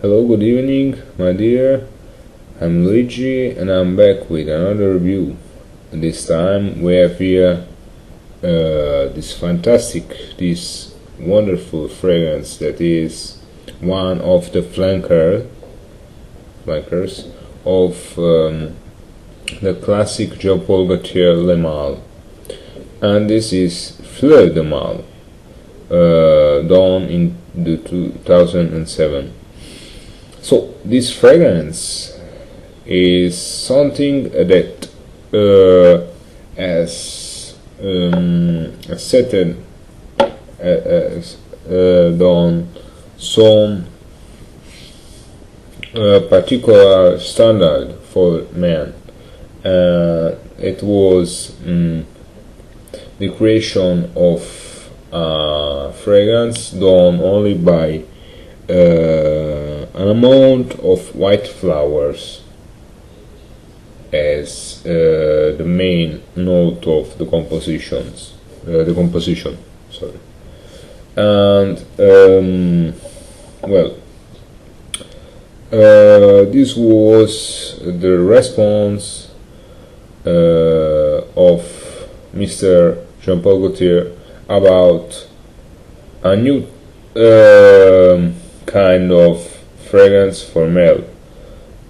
Hello, good evening, my dear. I'm Luigi and I'm back with another review. This time we have here this wonderful fragrance that is one of the flankers of the classic Jean-Paul Gaultier Le Mal. And this is Fleur de Mal, done in the 2007. So this fragrance is something that has set on some particular standard for men. It was the creation of fragrance done only by an amount of white flowers as the main note of the composition. Sorry. And this was the response of Mr. Jean-Paul Gaultier about a new kind of fragrance for male.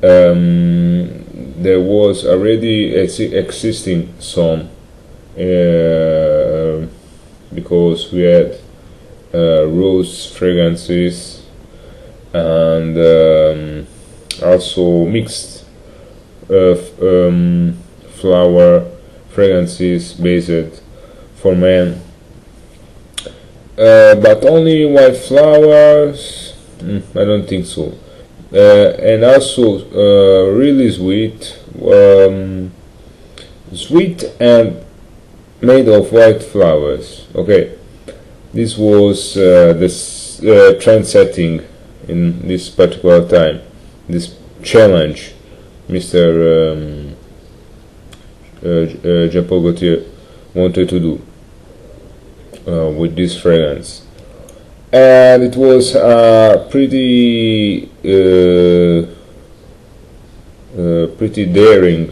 There was already existing some because we had rose fragrances and also mixed flower fragrances based for men, but only white flowers. I don't think so. And also really sweet and made of white flowers. Okay, this was this trend setting in this particular time. This challenge, Mr. Jean-Paul Gaultier wanted to do with this fragrance. And it was a pretty daring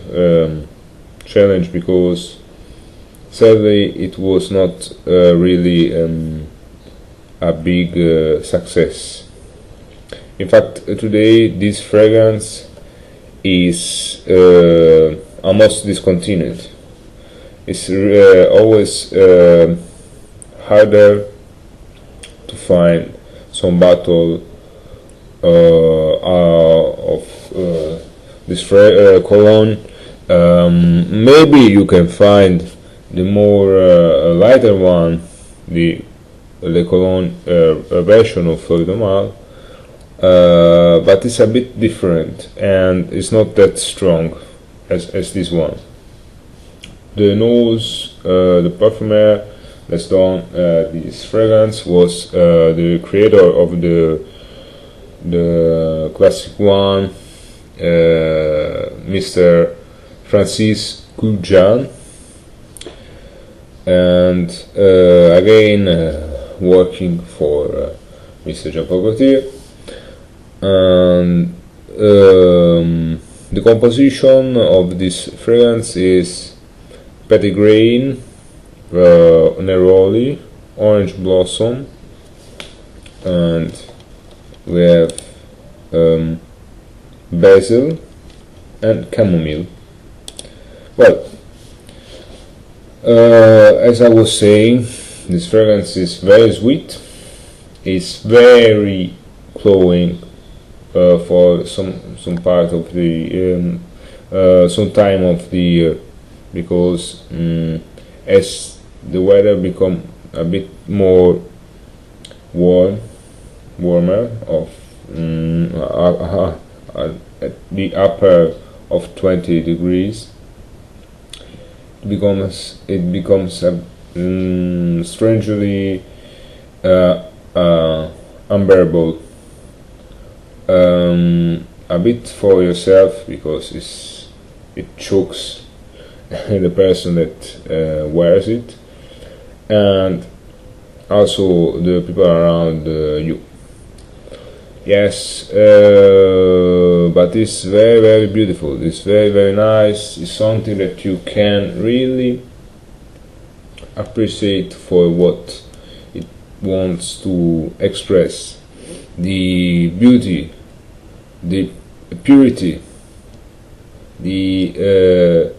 challenge, because sadly it was not really a big success. In fact, today this fragrance is almost discontinued. It's always harder to find some bottle of this cologne. Maybe you can find the more lighter one, the cologne version of Fleur de Mal, but it's a bit different and it's not that strong as this one. The nose, the perfumer that's done this fragrance was the creator of the classic one, Mr. Francis Goujan, and again working for Mr. Jean-Paul Gaultier. And the composition of this fragrance is petitgrain, neroli, orange blossom, and we have basil and chamomile. Well, as I was saying, this fragrance is very sweet. It's very cloying for some part of the some time of the year, because as the weather become a bit more warmer of at the upper of 20 degrees, it becomes strangely unbearable, a bit for yourself, because it chokes the person that wears it, and also the people around you. Yes, but it's very beautiful. It's very nice. It's something that you can really appreciate for what it wants to express. The beauty, the purity, the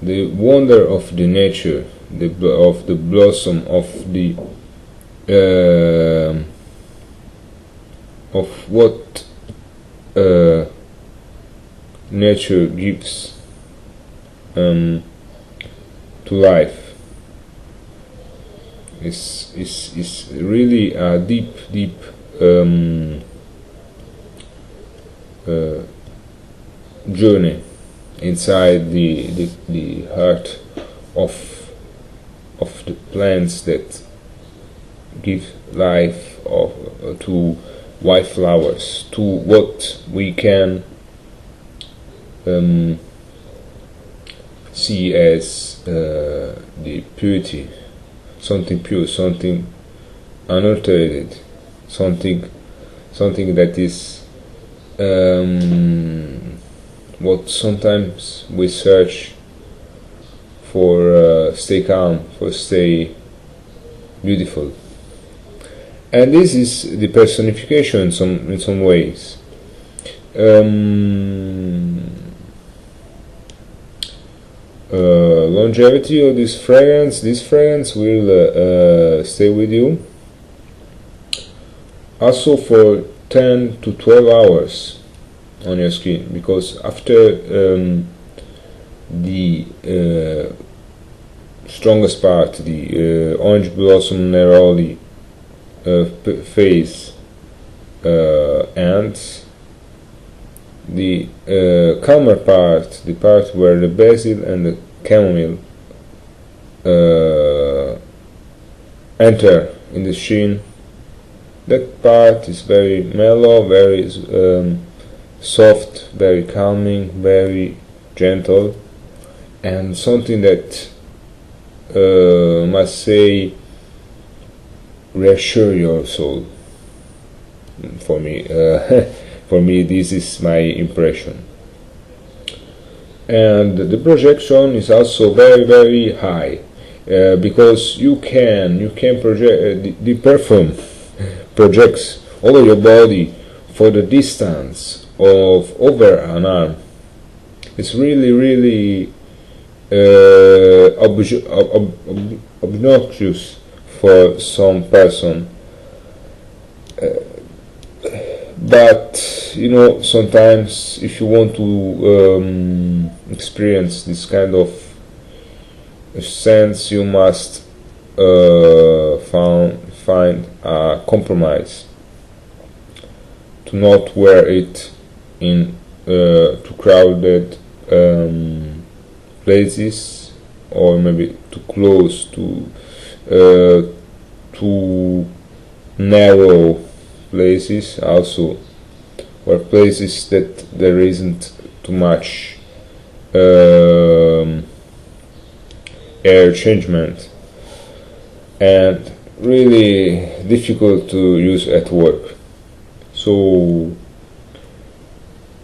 wonder of the nature, of the blossom, of what nature gives to life. Is really a deep journey inside the heart of the plants that give life to white flowers, to what we can see as the purity, something pure, something unaltered, something that is what sometimes we search for, stay calm, for stay beautiful. And this is the personification in some ways. Longevity of this fragrance will stay with you also for 10 to 12 hours on your skin, because after the strongest part, the orange blossom neroli phase ends, the calmer part, the part where the basil and the chamomile enter in the skin, that part is very mellow, very soft, very calming, very gentle, and something that must say reassure your soul. For me, for me, this is my impression. And the projection is also very high, because you can project the perfume projects over your body for the distance of over an arm. It's really obnoxious for some person, but you know, sometimes if you want to experience this kind of sense, you must find a compromise, to not wear it in too crowded places, or maybe too close to too narrow places, also, or places that there isn't too much air changement, and really difficult to use at work. So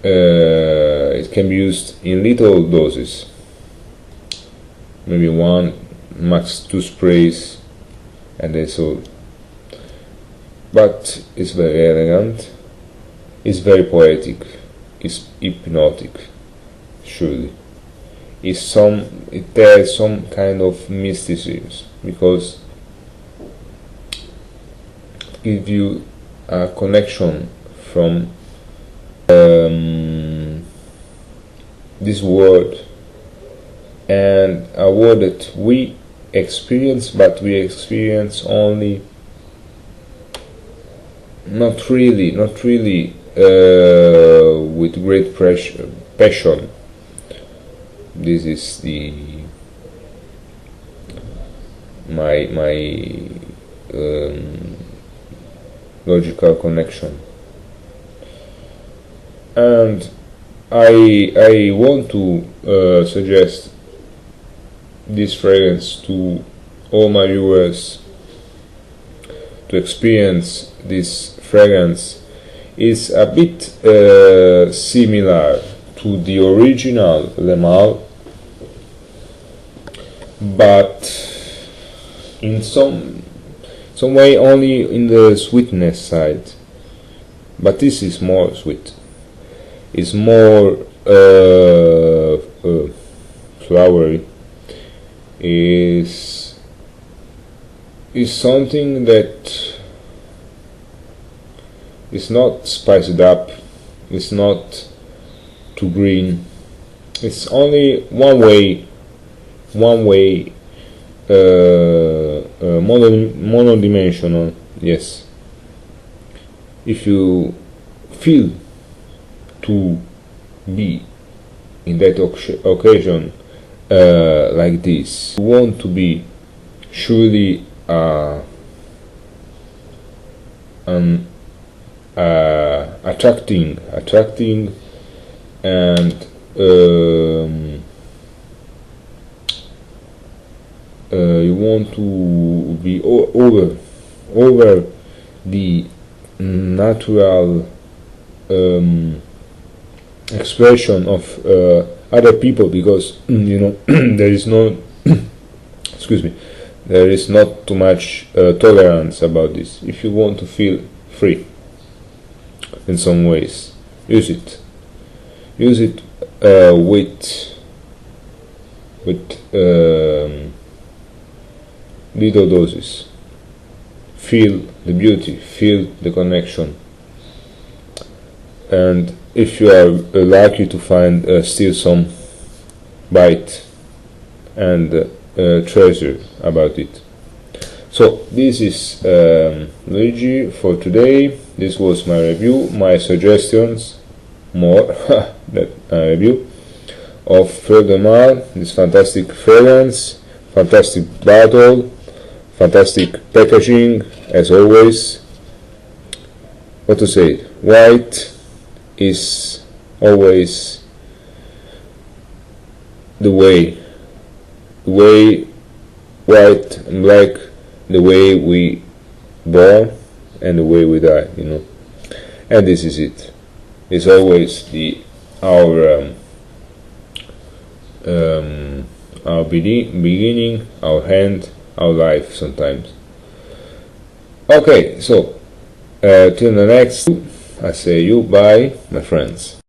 it can be used in little doses, maybe 1, max 2 sprays, and that's all. But it's very elegant, it's very poetic, it's hypnotic, surely. It has some kind of mysticism, because it gives you a connection from this world, and a world that we experience, but we experience only not really with great passion. This is my logical connection, and I want to suggest this fragrance to all my viewers, to experience this fragrance is a bit similar to the original Le Mal, but in some way only in the sweetness side. But this is more sweet. It's more flowery. Is something that is not spiced up. It's not too green. It's only one way monodimensional. Yes, if you feel to be in that occasion like this, you want to be surely attracting, and you want to be over the natural expression of other people, because there is no excuse me, there is not too much tolerance about this. If you want to feel free in some ways, use it with little doses. Feel the beauty, feel the connection, and if you are lucky to find still some bite and treasure about it. So this is Luigi for today. This was my review, my suggestions, more that review of Fleur de Mal, this fantastic fragrance, fantastic bottle, fantastic packaging as always. What to say? White is always the way white and black, the way we born and the way we die, and this is it. It's always our beginning, our end, our life sometimes. Okay, so till the next, I say you bye, my friends.